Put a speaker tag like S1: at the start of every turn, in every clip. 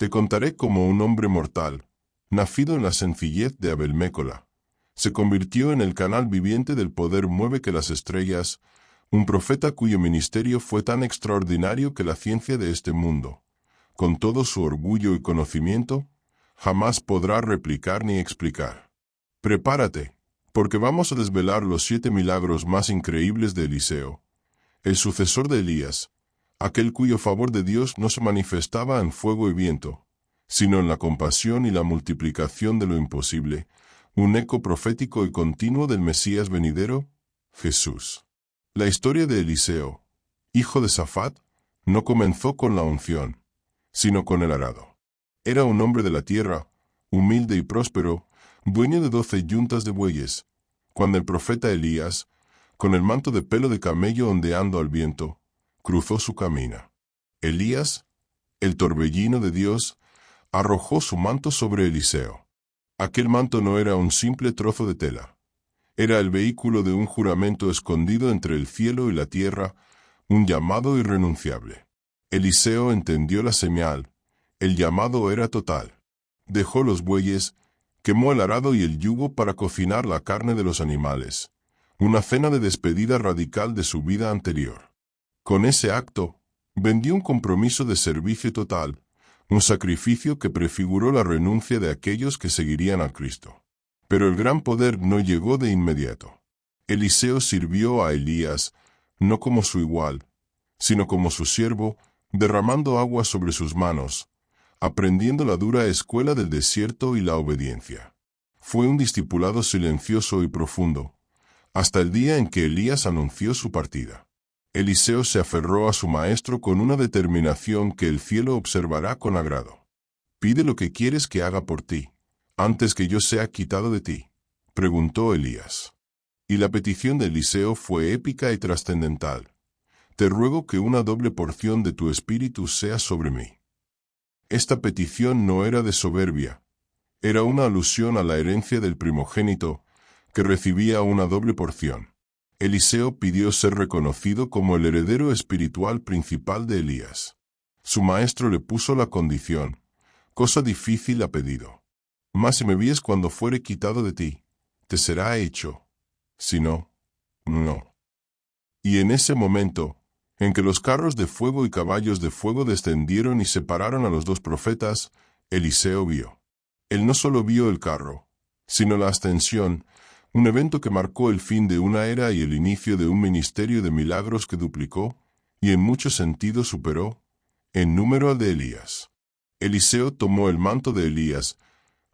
S1: Te contaré cómo un hombre mortal, nacido en la sencillez de Abel-Mécola, se convirtió en el canal viviente del poder mueve que las estrellas, un profeta cuyo ministerio fue tan extraordinario que la ciencia de este mundo, con todo su orgullo y conocimiento, jamás podrá replicar ni explicar. Prepárate, porque vamos a desvelar los 7 milagros más increíbles de Eliseo, el sucesor de Elías, aquel cuyo favor de Dios no se manifestaba en fuego y viento, sino en la compasión y la multiplicación de lo imposible, un eco profético y continuo del Mesías venidero, Jesús. La historia de Eliseo, hijo de Safat, no comenzó con la unción, sino con el arado. Era un hombre de la tierra, humilde y próspero, dueño de 12 yuntas de bueyes, cuando el profeta Elías, con el manto de pelo de camello ondeando al viento, cruzó su camino. Elías, el torbellino de Dios, arrojó su manto sobre Eliseo. Aquel manto no era un simple trozo de tela. Era el vehículo de un juramento escondido entre el cielo y la tierra, un llamado irrenunciable. Eliseo entendió la señal. El llamado era total. Dejó los bueyes, quemó el arado y el yugo para cocinar la carne de los animales. Una cena de despedida radical de su vida anterior. Con ese acto, vendió un compromiso de servicio total, un sacrificio que prefiguró la renuncia de aquellos que seguirían a Cristo. Pero el gran poder no llegó de inmediato. Eliseo sirvió a Elías, no como su igual, sino como su siervo, derramando agua sobre sus manos, aprendiendo la dura escuela del desierto y la obediencia. Fue un discipulado silencioso y profundo, hasta el día en que Elías anunció su partida. Eliseo se aferró a su maestro con una determinación que el cielo observará con agrado. «Pide lo que quieres que haga por ti, antes que yo sea quitado de ti», preguntó Elías. Y la petición de Eliseo fue épica y trascendental. «Te ruego que una doble porción de tu espíritu sea sobre mí». Esta petición no era de soberbia, era una alusión a la herencia del primogénito, que recibía una doble porción. Eliseo pidió ser reconocido como el heredero espiritual principal de Elías. Su maestro le puso la condición, cosa difícil ha pedido. Mas si me vies cuando fuere quitado de ti, te será hecho. Si no, no. Y en ese momento, en que los carros de fuego y caballos de fuego descendieron y separaron a los 2 profetas, Eliseo vio. Él no solo vio el carro, sino la ascensión, un evento que marcó el fin de una era y el inicio de un ministerio de milagros que duplicó, y en muchos sentidos superó, en número al de Elías. Eliseo tomó el manto de Elías,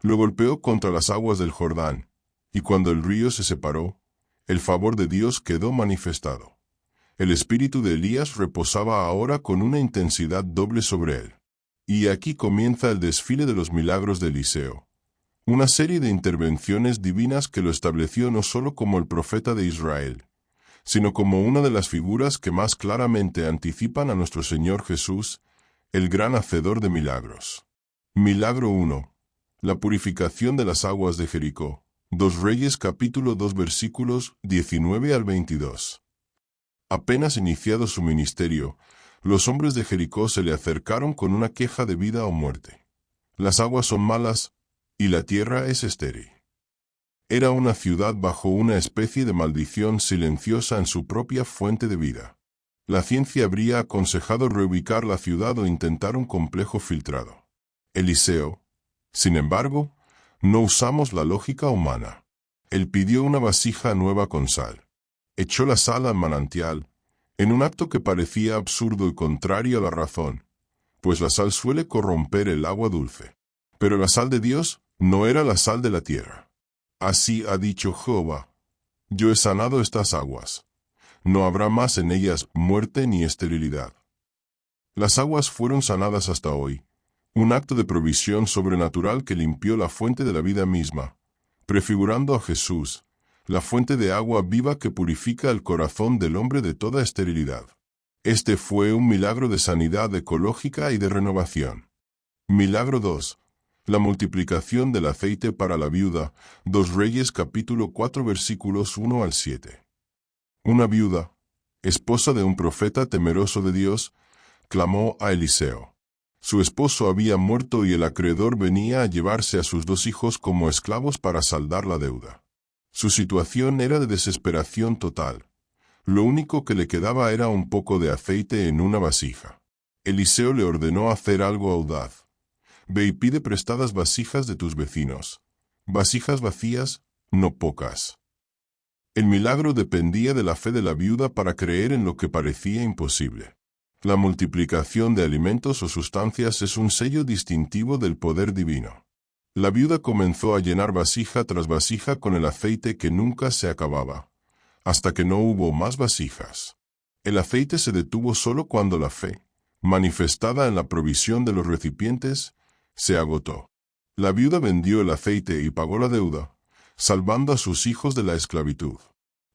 S1: lo golpeó contra las aguas del Jordán, y cuando el río se separó, el favor de Dios quedó manifestado. El espíritu de Elías reposaba ahora con una intensidad doble sobre él. Y aquí comienza el desfile de los milagros de Eliseo. Una serie de intervenciones divinas que lo estableció no solo como el profeta de Israel, sino como una de las figuras que más claramente anticipan a nuestro Señor Jesús, el gran hacedor de milagros. Milagro 1. La purificación de las aguas de Jericó. 2 Reyes capítulo 2 versículos 19 al 22. Apenas iniciado su ministerio, los hombres de Jericó se le acercaron con una queja de vida o muerte. Las aguas son malas, y la tierra es estéril. Era una ciudad bajo una especie de maldición silenciosa en su propia fuente de vida. La ciencia habría aconsejado reubicar la ciudad o intentar un complejo filtrado. Eliseo, sin embargo, no usamos la lógica humana. Él pidió una vasija nueva con sal. Echó la sal al manantial, en un acto que parecía absurdo y contrario a la razón, pues la sal suele corromper el agua dulce. Pero la sal de Dios no era la sal de la tierra. Así ha dicho Jehová: yo he sanado estas aguas. No habrá más en ellas muerte ni esterilidad. Las aguas fueron sanadas hasta hoy, un acto de provisión sobrenatural que limpió la fuente de la vida misma, prefigurando a Jesús, la fuente de agua viva que purifica el corazón del hombre de toda esterilidad. Este fue un milagro de sanidad ecológica y de renovación. Milagro 2. La multiplicación del aceite para la viuda. 2 Reyes capítulo 4 versículos 1 al 7. Una viuda, esposa de un profeta temeroso de Dios, clamó a Eliseo. Su esposo había muerto y el acreedor venía a llevarse a sus 2 hijos como esclavos para saldar la deuda. Su situación era de desesperación total. Lo único que le quedaba era un poco de aceite en una vasija. Eliseo le ordenó hacer algo audaz. Ve y pide prestadas vasijas de tus vecinos. Vasijas vacías, no pocas. El milagro dependía de la fe de la viuda para creer en lo que parecía imposible. La multiplicación de alimentos o sustancias es un sello distintivo del poder divino. La viuda comenzó a llenar vasija tras vasija con el aceite que nunca se acababa, hasta que no hubo más vasijas. El aceite se detuvo solo cuando la fe, manifestada en la provisión de los recipientes, se agotó. La viuda vendió el aceite y pagó la deuda, salvando a sus hijos de la esclavitud.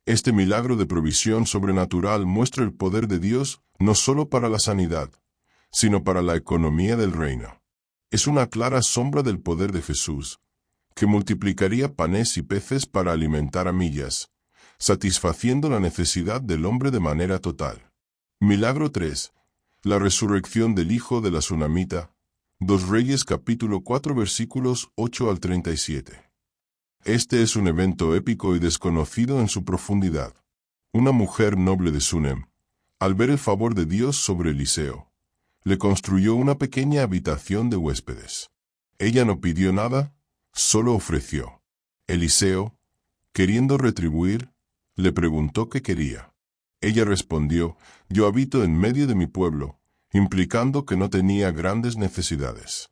S1: Este milagro de provisión sobrenatural muestra el poder de Dios no solo para la sanidad, sino para la economía del reino. Es una clara sombra del poder de Jesús, que multiplicaría panes y peces para alimentar a millas, satisfaciendo la necesidad del hombre de manera total. Milagro 3. La resurrección del hijo de la Sunamita. 2 Reyes capítulo 4 versículos 8 al 37. Este es un evento épico y desconocido en su profundidad. Una mujer noble de Sunem, al ver el favor de Dios sobre Eliseo, le construyó una pequeña habitación de huéspedes. Ella no pidió nada, solo ofreció. Eliseo, queriendo retribuir, le preguntó qué quería. Ella respondió, yo habito en medio de mi pueblo, implicando que no tenía grandes necesidades.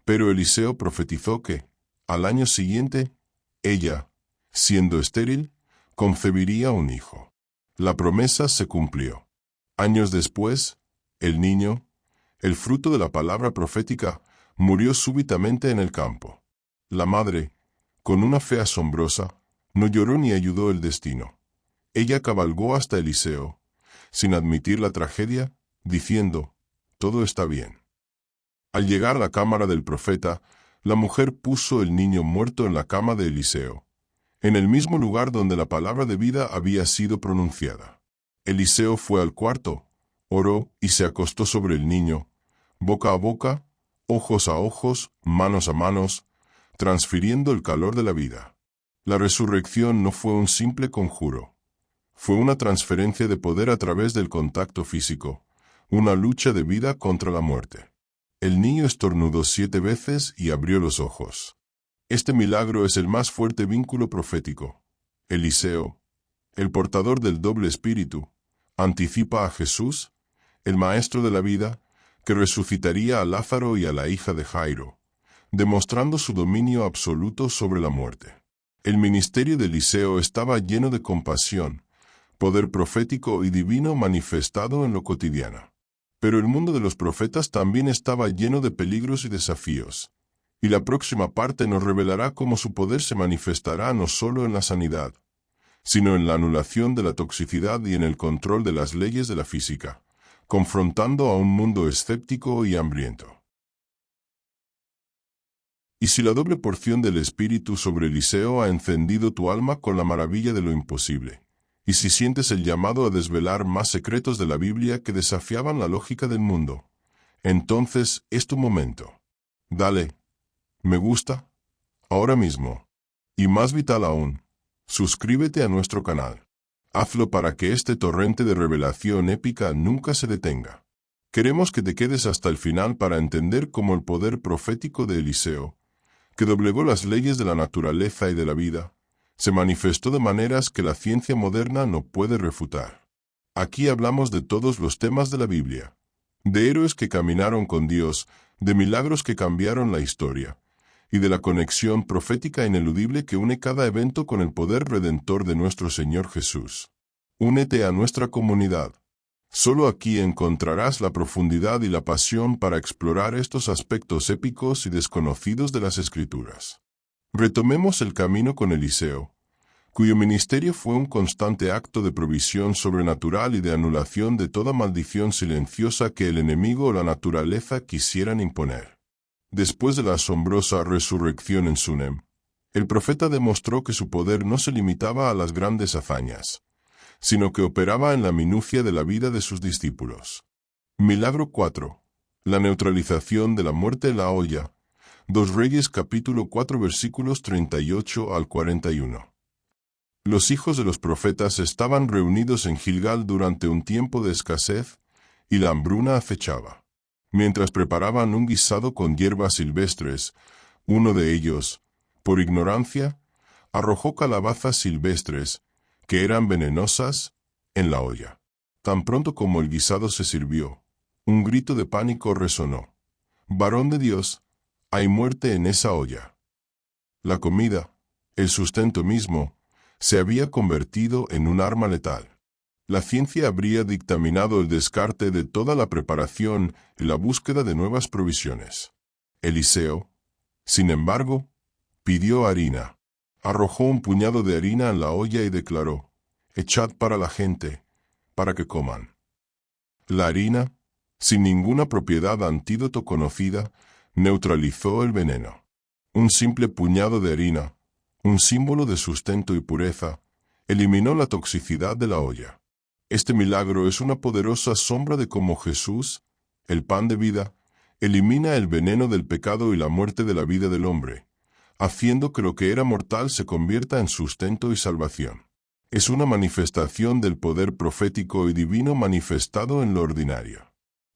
S1: Pero Eliseo profetizó que, al año siguiente, ella, siendo estéril, concebiría un hijo. La promesa se cumplió. Años después, el niño, el fruto de la palabra profética, murió súbitamente en el campo. La madre, con una fe asombrosa, no lloró ni ayudó el destino. Ella cabalgó hasta Eliseo, sin admitir la tragedia, diciendo, todo está bien. Al llegar a la cámara del profeta, la mujer puso el niño muerto en la cama de Eliseo, en el mismo lugar donde la palabra de vida había sido pronunciada. Eliseo fue al cuarto, oró y se acostó sobre el niño, boca a boca, ojos a ojos, manos a manos, transfiriendo el calor de la vida. La resurrección no fue un simple conjuro. Fue una transferencia de poder a través del contacto físico, una lucha de vida contra la muerte. El niño estornudó 7 veces y abrió los ojos. Este milagro es el más fuerte vínculo profético. Eliseo, el portador del doble espíritu, anticipa a Jesús, el maestro de la vida, que resucitaría a Lázaro y a la hija de Jairo, demostrando su dominio absoluto sobre la muerte. El ministerio de Eliseo estaba lleno de compasión, poder profético y divino manifestado en lo cotidiano. Pero el mundo de los profetas también estaba lleno de peligros y desafíos, y la próxima parte nos revelará cómo su poder se manifestará no solo en la sanidad, sino en la anulación de la toxicidad y en el control de las leyes de la física, confrontando a un mundo escéptico y hambriento. Y si la doble porción del Espíritu sobre Eliseo ha encendido tu alma con la maravilla de lo imposible, y si sientes el llamado a desvelar más secretos de la Biblia que desafiaban la lógica del mundo, entonces es tu momento. Dale, me gusta, ahora mismo. Y más vital aún, suscríbete a nuestro canal. Hazlo para que este torrente de revelación épica nunca se detenga. Queremos que te quedes hasta el final para entender cómo el poder profético de Eliseo, que doblegó las leyes de la naturaleza y de la vida, se manifestó de maneras que la ciencia moderna no puede refutar. Aquí hablamos de todos los temas de la Biblia, de héroes que caminaron con Dios, de milagros que cambiaron la historia, y de la conexión profética ineludible que une cada evento con el poder redentor de nuestro Señor Jesús. Únete a nuestra comunidad. Solo aquí encontrarás la profundidad y la pasión para explorar estos aspectos épicos y desconocidos de las Escrituras. Retomemos el camino con Eliseo, cuyo ministerio fue un constante acto de provisión sobrenatural y de anulación de toda maldición silenciosa que el enemigo o la naturaleza quisieran imponer. Después de la asombrosa resurrección en Sunem, el profeta demostró que su poder no se limitaba a las grandes hazañas, sino que operaba en la minucia de la vida de sus discípulos. Milagro 4. La neutralización de la muerte en la olla. 2 Reyes capítulo 4 versículos 38 al 41. Los hijos de los profetas estaban reunidos en Gilgal durante un tiempo de escasez, y la hambruna acechaba. Mientras preparaban un guisado con hierbas silvestres, uno de ellos, por ignorancia, arrojó calabazas silvestres, que eran venenosas, en la olla. Tan pronto como el guisado se sirvió, un grito de pánico resonó. «Varón de Dios, hay muerte en esa olla». La comida, el sustento mismo, se había convertido en un arma letal. La ciencia habría dictaminado el descarte de toda la preparación y la búsqueda de nuevas provisiones. Eliseo, sin embargo, pidió harina. Arrojó un puñado de harina en la olla y declaró: «Echad para la gente, para que coman». La harina, sin ninguna propiedad antídoto conocida, neutralizó el veneno. Un simple puñado de harina, un símbolo de sustento y pureza, eliminó la toxicidad de la olla. Este milagro es una poderosa sombra de cómo Jesús, el pan de vida, elimina el veneno del pecado y la muerte de la vida del hombre, haciendo que lo que era mortal se convierta en sustento y salvación. Es una manifestación del poder profético y divino manifestado en lo ordinario.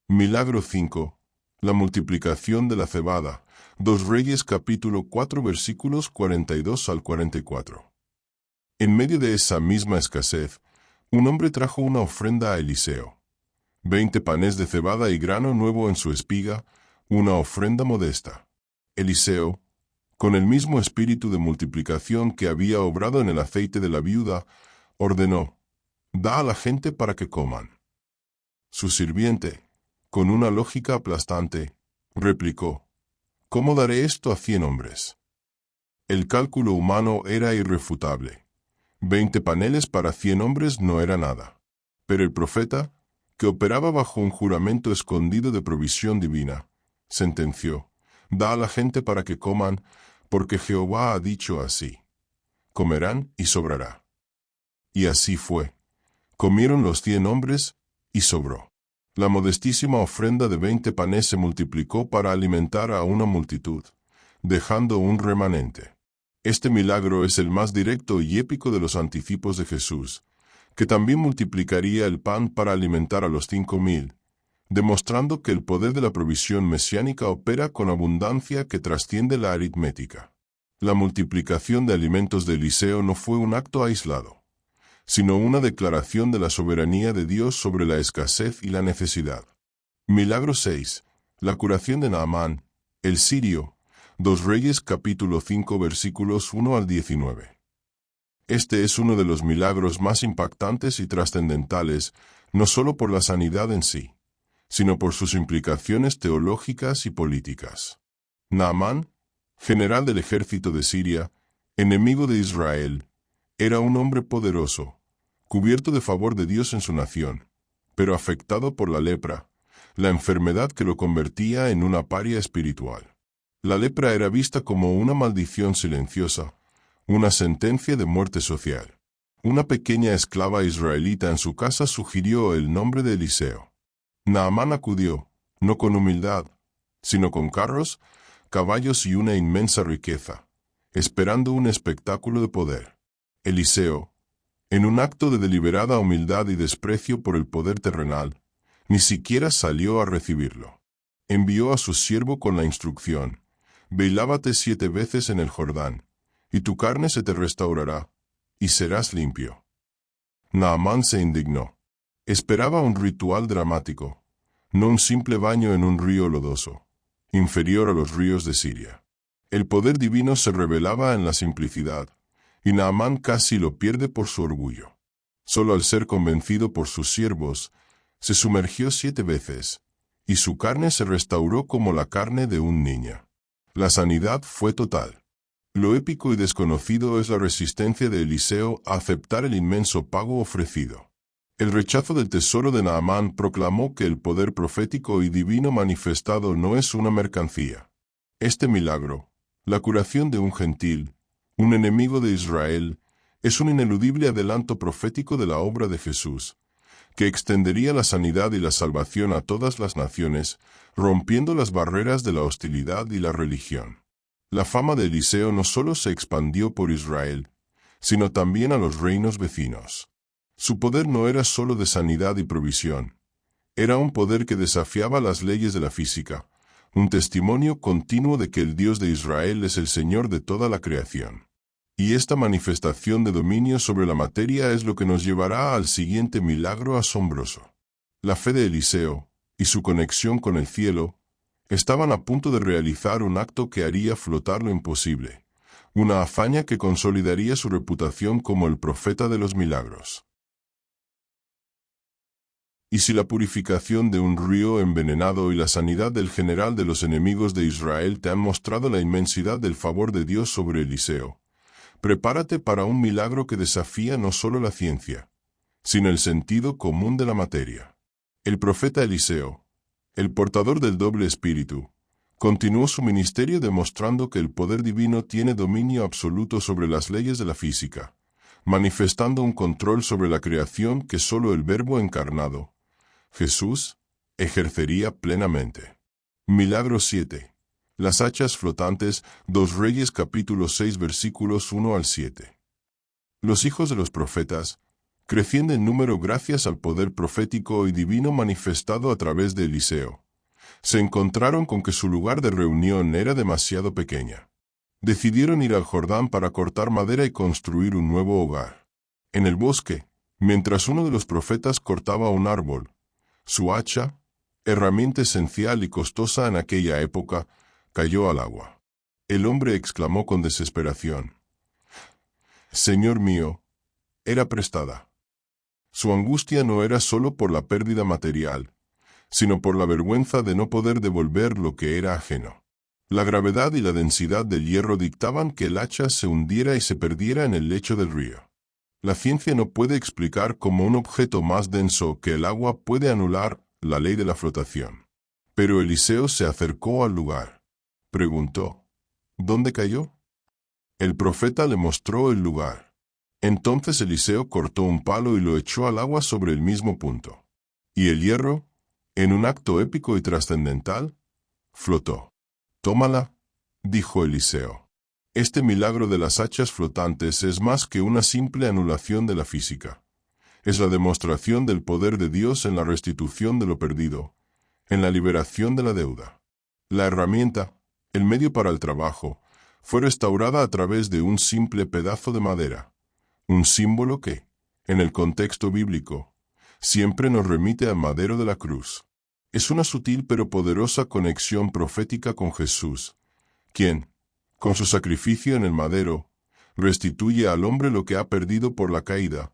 S1: Milagro 5. La multiplicación de la cebada. 2 Reyes capítulo 4 versículos 42 al 44. En medio de esa misma escasez, un hombre trajo una ofrenda a Eliseo. 20 panes de cebada y grano nuevo en su espiga, una ofrenda modesta. Eliseo, con el mismo espíritu de multiplicación que había obrado en el aceite de la viuda, ordenó: «Da a la gente para que coman». Su sirviente, con una lógica aplastante, replicó: «¿Cómo daré esto a 100 hombres?» El cálculo humano era irrefutable. 20 paneles para 100 hombres no era nada. Pero el profeta, que operaba bajo un juramento escondido de provisión divina, sentenció: «Da a la gente para que coman, porque Jehová ha dicho así. Comerán y sobrará». Y así fue. Comieron los 100 hombres, y sobró. La modestísima ofrenda de 20 panes se multiplicó para alimentar a una multitud, dejando un remanente. Este milagro es el más directo y épico de los anticipos de Jesús, que también multiplicaría el pan para alimentar a los 5,000, demostrando que el poder de la provisión mesiánica opera con abundancia que trasciende la aritmética. La multiplicación de alimentos de Eliseo no fue un acto aislado, sino una declaración de la soberanía de Dios sobre la escasez y la necesidad. Milagro 6. La curación de Naamán, el sirio. 2 Reyes capítulo 5 versículos 1 al 19. Este es uno de los milagros más impactantes y trascendentales, no solo por la sanidad en sí, sino por sus implicaciones teológicas y políticas. Naamán, general del ejército de Siria, enemigo de Israel, era un hombre poderoso, cubierto de favor de Dios en su nación, pero afectado por la lepra, la enfermedad que lo convertía en una paria espiritual. La lepra era vista como una maldición silenciosa, una sentencia de muerte social. Una pequeña esclava israelita en su casa sugirió el nombre de Eliseo. Naamán acudió, no con humildad, sino con carros, caballos y una inmensa riqueza, esperando un espectáculo de poder. Eliseo, en un acto de deliberada humildad y desprecio por el poder terrenal, ni siquiera salió a recibirlo. Envió a su siervo con la instrucción: «Ve y lávate 7 veces en el Jordán, y tu carne se te restaurará, y serás limpio». Naamán se indignó. Esperaba un ritual dramático, no un simple baño en un río lodoso, inferior a los ríos de Siria. El poder divino se revelaba en la simplicidad, y Naamán casi lo pierde por su orgullo. Solo al ser convencido por sus siervos, se sumergió 7 veces, y su carne se restauró como la carne de un niño. La sanidad fue total. Lo épico y desconocido es la resistencia de Eliseo a aceptar el inmenso pago ofrecido. El rechazo del tesoro de Naamán proclamó que el poder profético y divino manifestado no es una mercancía. Este milagro, la curación de un gentil, un enemigo de Israel, es un ineludible adelanto profético de la obra de Jesús, que extendería la sanidad y la salvación a todas las naciones, rompiendo las barreras de la hostilidad y la religión. La fama de Eliseo no solo se expandió por Israel, sino también a los reinos vecinos. Su poder no era solo de sanidad y provisión, era un poder que desafiaba las leyes de la física, un testimonio continuo de que el Dios de Israel es el Señor de toda la creación. Y esta manifestación de dominio sobre la materia es lo que nos llevará al siguiente milagro asombroso. La fe de Eliseo, y su conexión con el cielo, estaban a punto de realizar un acto que haría flotar lo imposible, una hazaña que consolidaría su reputación como el profeta de los milagros. Y si la purificación de un río envenenado y la sanidad del general de los enemigos de Israel te han mostrado la inmensidad del favor de Dios sobre Eliseo, prepárate para un milagro que desafía no solo la ciencia, sino el sentido común de la materia. El profeta Eliseo, el portador del doble espíritu, continuó su ministerio demostrando que el poder divino tiene dominio absoluto sobre las leyes de la física, manifestando un control sobre la creación que solo el Verbo encarnado, Jesús, ejercería plenamente. Milagro 7. Las hachas flotantes, 2 Reyes capítulo 6 versículos 1 al 7. Los hijos de los profetas, creciendo en número gracias al poder profético y divino manifestado a través de Eliseo, se encontraron con que su lugar de reunión era demasiado pequeña. Decidieron ir al Jordán para cortar madera y construir un nuevo hogar. En el bosque, mientras uno de los profetas cortaba un árbol, su hacha, herramienta esencial y costosa en aquella época, cayó al agua. El hombre exclamó con desesperación: «Señor mío, era prestada». Su angustia no era solo por la pérdida material, sino por la vergüenza de no poder devolver lo que era ajeno. La gravedad y la densidad del hierro dictaban que el hacha se hundiera y se perdiera en el lecho del río. La ciencia no puede explicar cómo un objeto más denso que el agua puede anular la ley de la flotación. Pero Eliseo se acercó al lugar. Preguntó: ¿dónde cayó? El profeta le mostró el lugar. Entonces Eliseo cortó un palo y lo echó al agua sobre el mismo punto. Y el hierro, en un acto épico y trascendental, flotó. «Tómala», dijo Eliseo. Este milagro de las hachas flotantes es más que una simple anulación de la física. Es la demostración del poder de Dios en la restitución de lo perdido, en la liberación de la deuda. La herramienta, el medio para el trabajo, fue restaurada a través de un simple pedazo de madera, un símbolo que, en el contexto bíblico, siempre nos remite al madero de la cruz. Es una sutil pero poderosa conexión profética con Jesús, quien, con su sacrificio en el madero, restituye al hombre lo que ha perdido por la caída,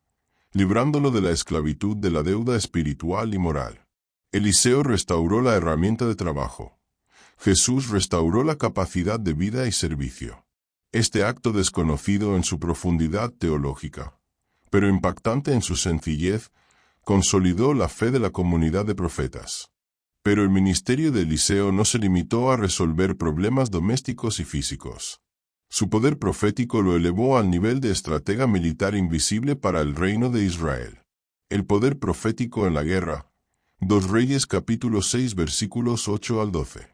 S1: librándolo de la esclavitud de la deuda espiritual y moral. Eliseo restauró la herramienta de trabajo. Jesús restauró la capacidad de vida y servicio. Este acto desconocido en su profundidad teológica, pero impactante en su sencillez, consolidó la fe de la comunidad de profetas. Pero el ministerio de Eliseo no se limitó a resolver problemas domésticos y físicos. Su poder profético lo elevó al nivel de estratega militar invisible para el reino de Israel. El poder profético en la guerra. 2 Reyes capítulo 6 versículos 8 al 12.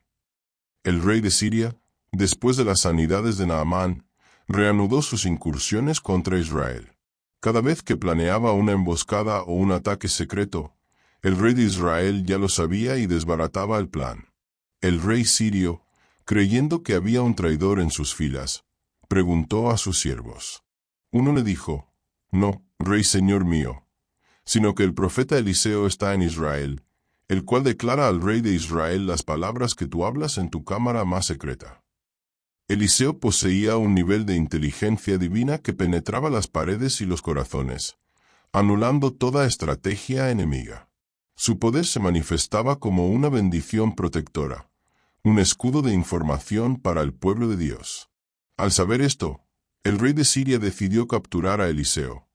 S1: El rey de Siria, después de las sanidades de Naamán, reanudó sus incursiones contra Israel. Cada vez que planeaba una emboscada o un ataque secreto, el rey de Israel ya lo sabía y desbarataba el plan. El rey sirio, creyendo que había un traidor en sus filas, preguntó a sus siervos. Uno le dijo: «No, rey señor mío, sino que el profeta Eliseo está en Israel, el cual declara al rey de Israel las palabras que tú hablas en tu cámara más secreta». Eliseo poseía un nivel de inteligencia divina que penetraba las paredes y los corazones, anulando toda estrategia enemiga. Su poder se manifestaba como una bendición protectora, un escudo de información para el pueblo de Dios. Al saber esto, el rey de Siria decidió capturar a Eliseo,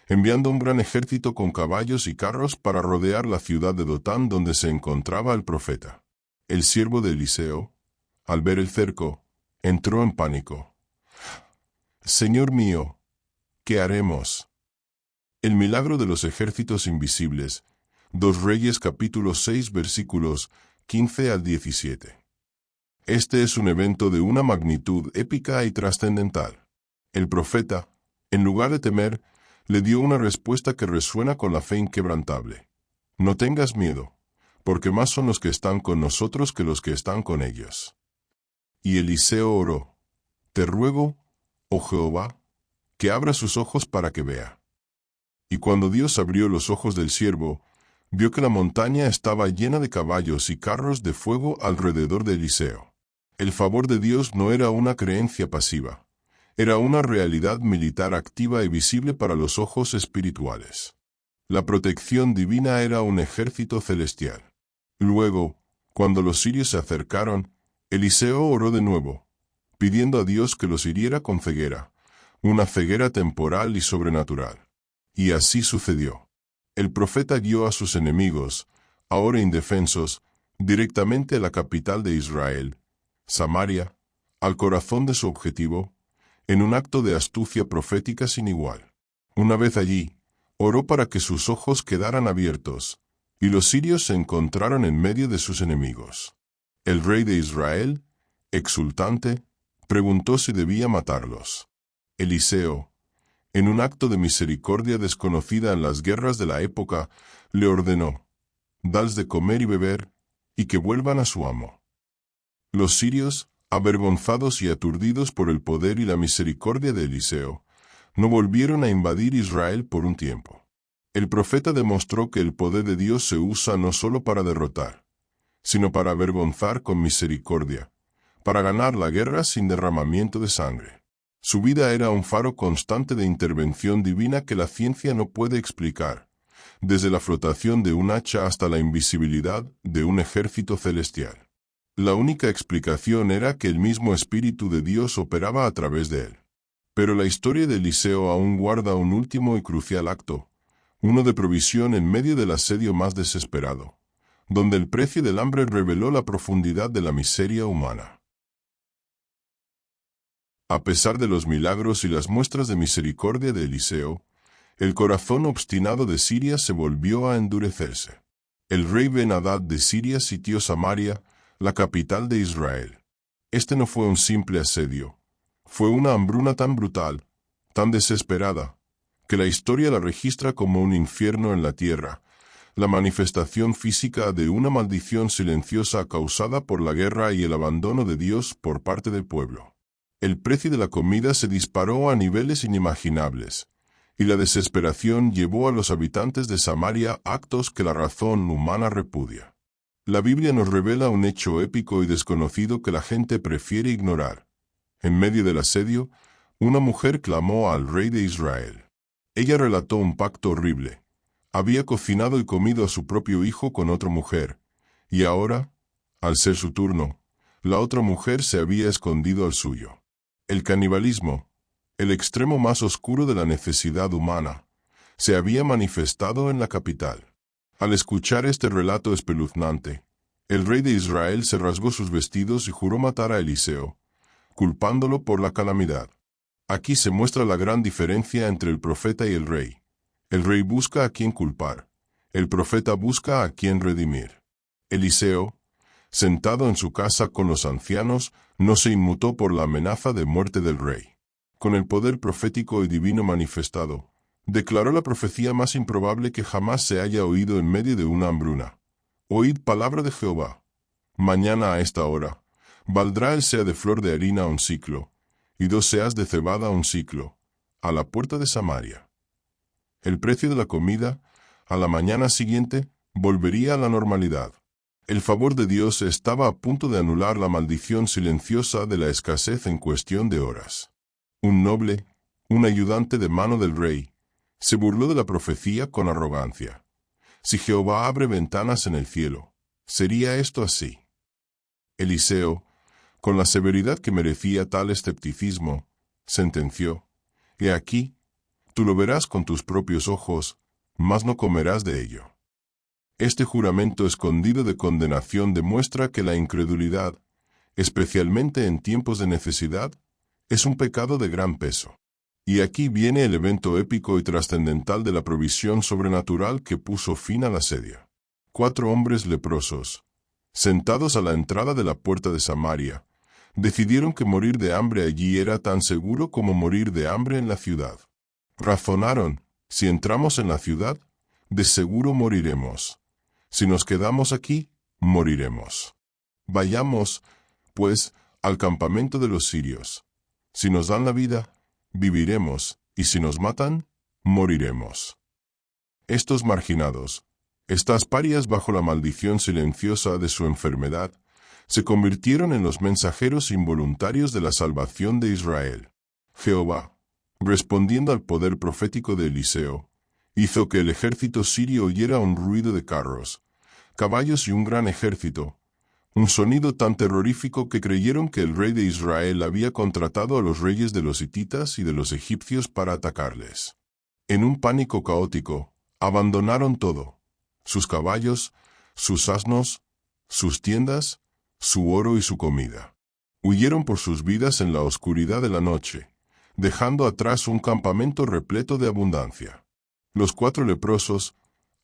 S1: enviando un gran ejército con caballos y carros para rodear la ciudad de Dotán donde se encontraba el profeta. El siervo de Eliseo, al ver el cerco, entró en pánico. «Señor mío, ¿qué haremos?». El milagro de los ejércitos invisibles 2 Reyes capítulo 6 versículos 15 al 17. Este es un evento de una magnitud épica y trascendental. El profeta, en lugar de temer, le dio una respuesta que resuena con la fe inquebrantable. No tengas miedo, porque más son los que están con nosotros que los que están con ellos. Y Eliseo oró: Te ruego, oh Jehová, que abra sus ojos para que vea. Y cuando Dios abrió los ojos del siervo, vio que la montaña estaba llena de caballos y carros de fuego alrededor de Eliseo. El favor de Dios no era una creencia pasiva, era una realidad militar activa y visible para los ojos espirituales. La protección divina era un ejército celestial. Luego, cuando los sirios se acercaron, Eliseo oró de nuevo, pidiendo a Dios que los hiriera con ceguera, una ceguera temporal y sobrenatural. Y así sucedió. El profeta guió a sus enemigos, ahora indefensos, directamente a la capital de Israel, Samaria, al corazón de su objetivo, en un acto de astucia profética sin igual. Una vez allí, oró para que sus ojos quedaran abiertos, y los sirios se encontraron en medio de sus enemigos. El rey de Israel, exultante, preguntó si debía matarlos. Eliseo, en un acto de misericordia desconocida en las guerras de la época, le ordenó: Dales de comer y beber, y que vuelvan a su amo. Los sirios, avergonzados y aturdidos por el poder y la misericordia de Eliseo, no volvieron a invadir Israel por un tiempo. El profeta demostró que el poder de Dios se usa no solo para derrotar, sino para avergonzar con misericordia, para ganar la guerra sin derramamiento de sangre. Su vida era un faro constante de intervención divina que la ciencia no puede explicar, desde la flotación de un hacha hasta la invisibilidad de un ejército celestial. La única explicación era que el mismo Espíritu de Dios operaba a través de él. Pero la historia de Eliseo aún guarda un último y crucial acto, uno de provisión en medio del asedio más desesperado, donde el precio del hambre reveló la profundidad de la miseria humana. A pesar de los milagros y las muestras de misericordia de Eliseo, el corazón obstinado de Siria se volvió a endurecerse. El rey Ben-Hadad de Siria sitió Samaria, la capital de Israel. Este no fue un simple asedio, fue una hambruna tan brutal, tan desesperada, que la historia la registra como un infierno en la tierra, la manifestación física de una maldición silenciosa causada por la guerra y el abandono de Dios por parte del pueblo. El precio de la comida se disparó a niveles inimaginables, y la desesperación llevó a los habitantes de Samaria a actos que la razón humana repudia. La Biblia nos revela un hecho épico y desconocido que la gente prefiere ignorar. En medio del asedio, una mujer clamó al rey de Israel. Ella relató un pacto horrible. Había cocinado y comido a su propio hijo con otra mujer, y ahora, al ser su turno, la otra mujer se había escondido al suyo. El canibalismo, el extremo más oscuro de la necesidad humana, se había manifestado en la capital. Al escuchar este relato espeluznante, el rey de Israel se rasgó sus vestidos y juró matar a Eliseo, culpándolo por la calamidad. Aquí se muestra la gran diferencia entre el profeta y el rey. El rey busca a quien culpar, el profeta busca a quien redimir. Eliseo, sentado en su casa con los ancianos, no se inmutó por la amenaza de muerte del rey. Con el poder profético y divino manifestado, declaró la profecía más improbable que jamás se haya oído en medio de una hambruna. Oíd palabra de Jehová. Mañana a esta hora, valdrá el sea de flor de harina un siclo, y 2 seas de cebada un siclo, a la puerta de Samaria. El precio de la comida, a la mañana siguiente, volvería a la normalidad. El favor de Dios estaba a punto de anular la maldición silenciosa de la escasez en cuestión de horas. Un noble, un ayudante de mano del rey, se burló de la profecía con arrogancia. Si Jehová abre ventanas en el cielo, ¿sería esto así? Eliseo, con la severidad que merecía tal escepticismo, sentenció: He aquí, tú lo verás con tus propios ojos, mas no comerás de ello. Este juramento escondido de condenación demuestra que la incredulidad, especialmente en tiempos de necesidad, es un pecado de gran peso. Y aquí viene el evento épico y trascendental de la provisión sobrenatural que puso fin al asedio. 4 hombres leprosos, sentados a la entrada de la puerta de Samaria, decidieron que morir de hambre allí era tan seguro como morir de hambre en la ciudad. Razonaron, si entramos en la ciudad, de seguro moriremos. Si nos quedamos aquí, moriremos. Vayamos, pues, al campamento de los sirios. Si nos dan la vida, viviremos, y si nos matan, moriremos. Estos marginados, estas parias bajo la maldición silenciosa de su enfermedad, se convirtieron en los mensajeros involuntarios de la salvación de Israel. Jehová, respondiendo al poder profético de Eliseo, hizo que el ejército sirio oyera un ruido de carros, caballos y un gran ejército, un sonido tan terrorífico que creyeron que el rey de Israel había contratado a los reyes de los hititas y de los egipcios para atacarles. En un pánico caótico, abandonaron todo, sus caballos, sus asnos, sus tiendas, su oro y su comida. Huyeron por sus vidas en la oscuridad de la noche, dejando atrás un campamento repleto de abundancia. Los 4 leprosos,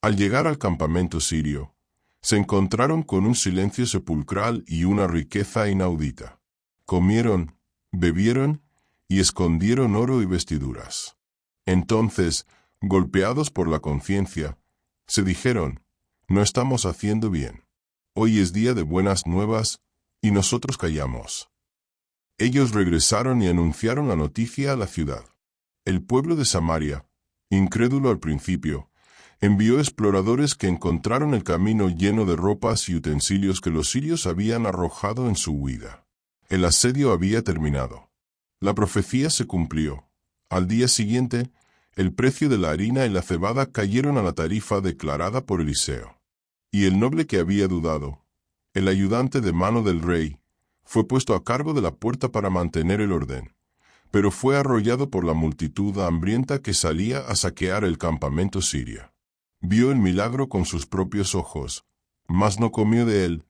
S1: al llegar al campamento sirio, se encontraron con un silencio sepulcral y una riqueza inaudita. Comieron, bebieron y escondieron oro y vestiduras. Entonces, golpeados por la conciencia, se dijeron, no estamos haciendo bien. Hoy es día de buenas nuevas, y nosotros callamos. Ellos regresaron y anunciaron la noticia a la ciudad. El pueblo de Samaria, incrédulo al principio, envió exploradores que encontraron el camino lleno de ropas y utensilios que los sirios habían arrojado en su huida. El asedio había terminado. La profecía se cumplió. Al día siguiente, el precio de la harina y la cebada cayeron a la tarifa declarada por Eliseo. Y el noble que había dudado, el ayudante de mano del rey, fue puesto a cargo de la puerta para mantener el orden, pero fue arrollado por la multitud hambrienta que salía a saquear el campamento sirio. Vio el milagro con sus propios ojos, mas no comió de él,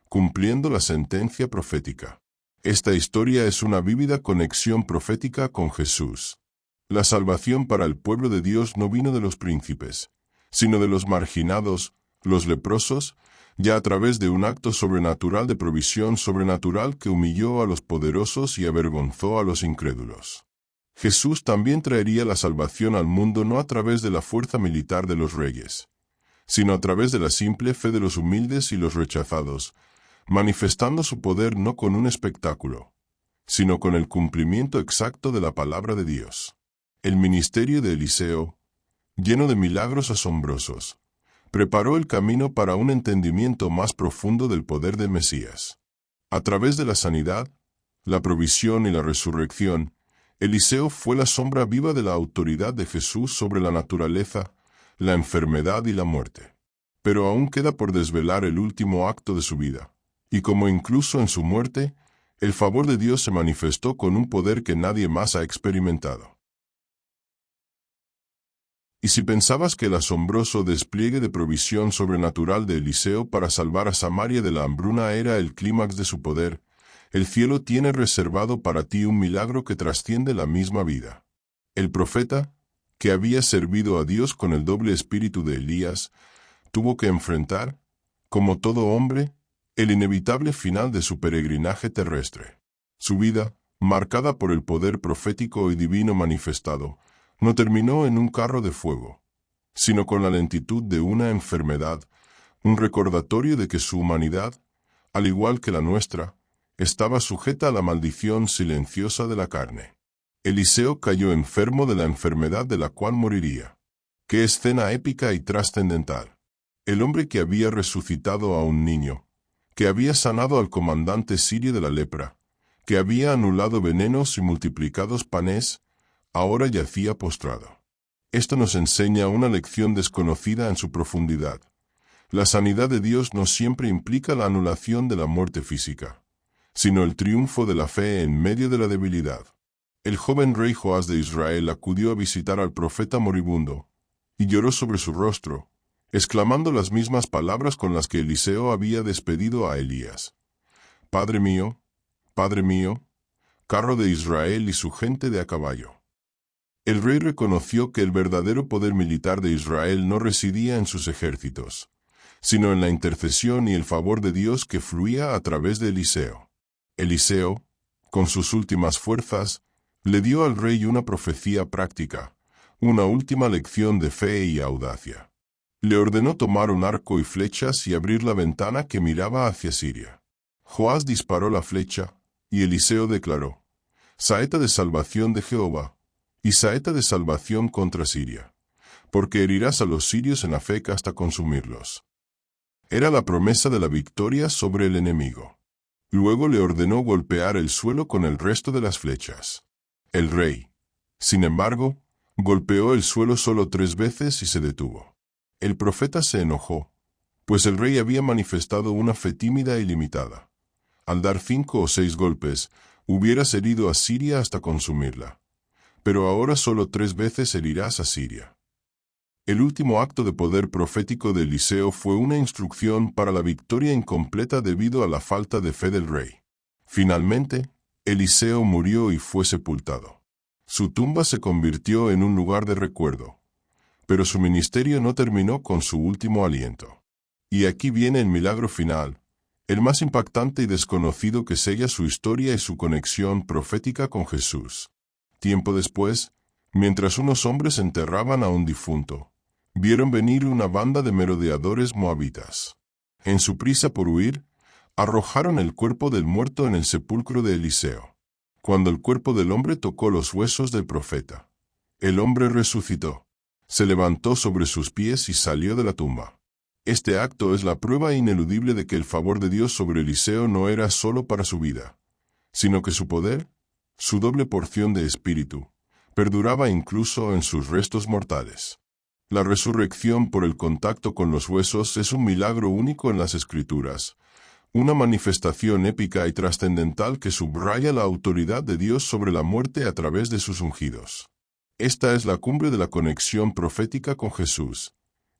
S1: cumpliendo la sentencia profética. Esta historia es una vívida conexión profética con Jesús. La salvación para el pueblo de Dios no vino de los príncipes, sino de los marginados, los leprosos, ya a través de un acto sobrenatural de provisión sobrenatural que humilló a los poderosos y avergonzó a los incrédulos. Jesús también traería la salvación al mundo no a través de la fuerza militar de los reyes, sino a través de la simple fe de los humildes y los rechazados, manifestando su poder no con un espectáculo, sino con el cumplimiento exacto de la palabra de Dios. El ministerio de Eliseo, lleno de milagros asombrosos, preparó el camino para un entendimiento más profundo del poder del Mesías. A través de la sanidad, la provisión y la resurrección, Eliseo fue la sombra viva de la autoridad de Jesús sobre la naturaleza, la enfermedad y la muerte. Pero aún queda por desvelar el último acto de su vida, y como incluso en su muerte, el favor de Dios se manifestó con un poder que nadie más ha experimentado. Y si pensabas que el asombroso despliegue de provisión sobrenatural de Eliseo para salvar a Samaria de la hambruna era el clímax de su poder, el cielo tiene reservado para ti un milagro que trasciende la misma vida. El profeta, que había servido a Dios con el doble espíritu de Elías, tuvo que enfrentar, como todo hombre, el inevitable final de su peregrinaje terrestre. Su vida, marcada por el poder profético y divino manifestado, no terminó en un carro de fuego, sino con la lentitud de una enfermedad, un recordatorio de que su humanidad, al igual que la nuestra, estaba sujeta a la maldición silenciosa de la carne. Eliseo cayó enfermo de la enfermedad de la cual moriría. ¡Qué escena épica y trascendental! El hombre que había resucitado a un niño, que había sanado al comandante sirio de la lepra, que había anulado venenos y multiplicados panes, ahora yacía postrado. Esto nos enseña una lección desconocida en su profundidad. La sanidad de Dios no siempre implica la anulación de la muerte física, sino el triunfo de la fe en medio de la debilidad. El joven rey Joás de Israel acudió a visitar al profeta moribundo, y lloró sobre su rostro, exclamando las mismas palabras con las que Eliseo había despedido a Elías. Padre mío, carro de Israel y su gente de a caballo. El rey reconoció que el verdadero poder militar de Israel no residía en sus ejércitos, sino en la intercesión y el favor de Dios que fluía a través de Eliseo. Eliseo, con sus últimas fuerzas, le dio al rey una profecía práctica, una última lección de fe y audacia. Le ordenó tomar un arco y flechas y abrir la ventana que miraba hacia Siria. Joás disparó la flecha, y Eliseo declaró: «Saeta de salvación de Jehová, y saeta de salvación contra Siria, porque herirás a los sirios en Afec hasta consumirlos». Era la promesa de la victoria sobre el enemigo. Luego le ordenó golpear el suelo con el resto de las flechas. El rey, sin embargo, golpeó el suelo solo 3 veces y se detuvo. El profeta se enojó, pues el rey había manifestado una fe tímida y limitada. Al dar 5 o 6 golpes, hubieras herido a Siria hasta consumirla. Pero ahora solo 3 veces herirás a Siria. El último acto de poder profético de Eliseo fue una instrucción para la victoria incompleta debido a la falta de fe del rey. Finalmente, Eliseo murió y fue sepultado. Su tumba se convirtió en un lugar de recuerdo, pero su ministerio no terminó con su último aliento. Y aquí viene el milagro final, el más impactante y desconocido que sella su historia y su conexión profética con Jesús. Tiempo después, mientras unos hombres enterraban a un difunto, vieron venir una banda de merodeadores moabitas. En su prisa por huir, arrojaron el cuerpo del muerto en el sepulcro de Eliseo. Cuando el cuerpo del hombre tocó los huesos del profeta, el hombre resucitó, se levantó sobre sus pies y salió de la tumba. Este acto es la prueba ineludible de que el favor de Dios sobre Eliseo no era solo para su vida, sino que su poder, su doble porción de espíritu, perduraba incluso en sus restos mortales. La resurrección por el contacto con los huesos es un milagro único en las Escrituras, una manifestación épica y trascendental que subraya la autoridad de Dios sobre la muerte a través de sus ungidos. Esta es la cumbre de la conexión profética con Jesús.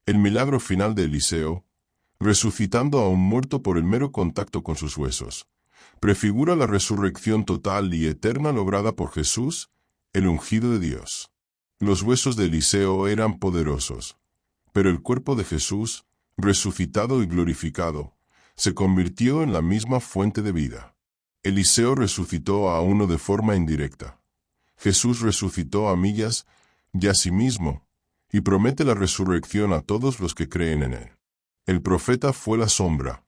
S1: El milagro final de Eliseo, resucitando a un muerto por el mero contacto con sus huesos, prefigura la resurrección total y eterna lograda por Jesús, el ungido de Dios. Los huesos de Eliseo eran poderosos, pero el cuerpo de Jesús, resucitado y glorificado, se convirtió en la misma fuente de vida. Eliseo resucitó a uno de forma indirecta. Jesús resucitó a millas y a sí mismo, y promete la resurrección a todos los que creen en él. El profeta fue la sombra,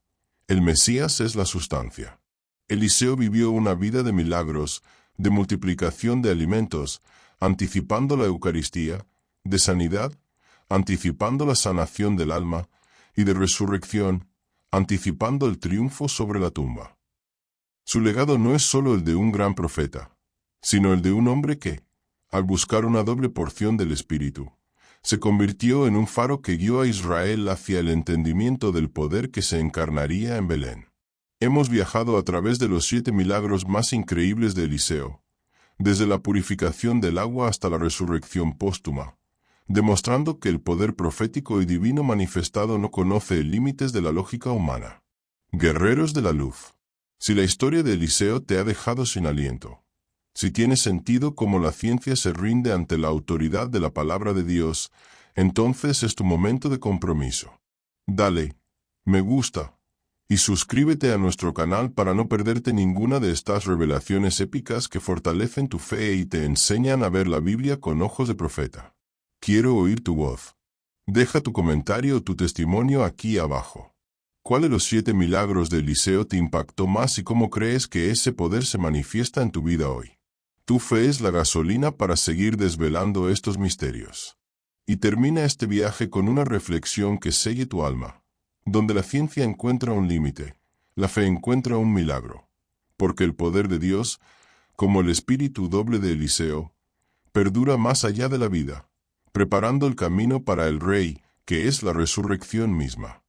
S1: el Mesías es la sustancia. Eliseo vivió una vida de milagros, de multiplicación de alimentos, anticipando la Eucaristía, de sanidad, anticipando la sanación del alma, y de resurrección, anticipando el triunfo sobre la tumba. Su legado no es solo el de un gran profeta, sino el de un hombre que, al buscar una doble porción del Espíritu, se convirtió en un faro que guió a Israel hacia el entendimiento del poder que se encarnaría en Belén. Hemos viajado a través de los 7 milagros más increíbles de Eliseo, desde la purificación del agua hasta la resurrección póstuma, demostrando que el poder profético y divino manifestado no conoce límites de la lógica humana. Guerreros de la luz. Si la historia de Eliseo te ha dejado sin aliento, si tiene sentido cómo la ciencia se rinde ante la autoridad de la palabra de Dios, entonces es tu momento de compromiso. Dale, me gusta, y suscríbete a nuestro canal para no perderte ninguna de estas revelaciones épicas que fortalecen tu fe y te enseñan a ver la Biblia con ojos de profeta. Quiero oír tu voz. Deja tu comentario o tu testimonio aquí abajo. ¿Cuál de los 7 milagros de Eliseo te impactó más y cómo crees que ese poder se manifiesta en tu vida hoy? Tu fe es la gasolina para seguir desvelando estos misterios. Y termina este viaje con una reflexión que selle tu alma. Donde la ciencia encuentra un límite, la fe encuentra un milagro, porque el poder de Dios, como el espíritu doble de Eliseo, perdura más allá de la vida, preparando el camino para el Rey, que es la resurrección misma.